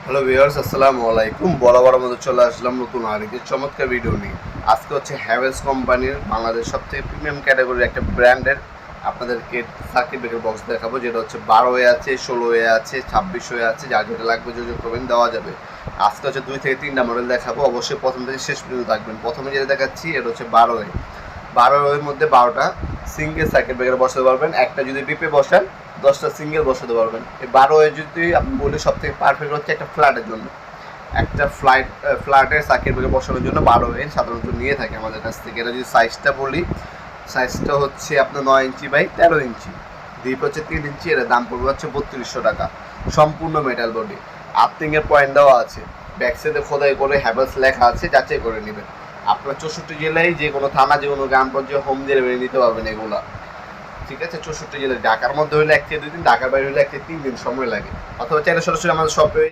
Hello viewers, আসসালামু আলাইকুম। বরাবর মতো চলে আসলাম নতুন আরেকটি চমৎকার ভিডিও নিয়ে। আজকে হচ্ছে হ্যাভেলস কোম্পানির বাংলাদেশ সবথেকে প্রিমিয়াম ক্যাটাগরির একটা ব্র্যান্ডের আপনাদেরকে সার্কিট ব্রেকার বক্স দেখাবো, যেটা হচ্ছে 12 আছে, 16 আছে, 26 আছে। যার যেটা লাগবে যোগাযোগ করবেন, দেওয়া যাবে। আজকে হচ্ছে 2 থেকে 3টা মডেল দেখাবো, অবশ্যই প্রথম থেকে শেষ পর্যন্ত থাকবেন। প্রথমে যেটা দেখাচ্ছি এটা হচ্ছে 12 মধ্যে 12টা সিঙ্গেল সার্কিট ব্রেকার বসাতে পারবেন। একটা যদি বিপে বসান 10টা সিঙ্গেল বসাতে পারবেন। এই 12 যদি আপনি বলি সব থেকে পারফেক্ট হচ্ছে একটা ফ্ল্যাটের জন্য। একটা ফ্ল্যাটের সার্কিট ব্রেকার বসানোর জন্য 12 সাধারণত নিয়ে থাকে আমাদের কাছ থেকে। এটা যদি সাইজটা বলি, সাইজটা হচ্ছে আপনার 9 ইঞ্চি বাই 13 ইঞ্চি, ডিপ হচ্ছে 3 ইঞ্চি। এর দাম পড়বে হচ্ছে 3200 টাকা। সম্পূর্ণ মেটাল বডি, আর্থিংয়ের পয়েন্ট দেওয়া আছে, ব্যাক সাইডে খোদাই করে হ্যাভেলস লেখা আছে, যাচাই করে নেবেন। আপনার 64 জেলায় যে কোনো থানা, যে কোনো গ্রাম পর্যায়ে হোম ডেলিভারি নিতে পারবেন এগুলা। ঠিক আছে, 64 জেলায়। ঢাকার মধ্যে হলে 1 থেকে 2 দিন, ঢাকার বাইরে হলে 1 থেকে 3 দিন সময় লাগে। অথবা চাইলে সরাসরি আমাদের শপে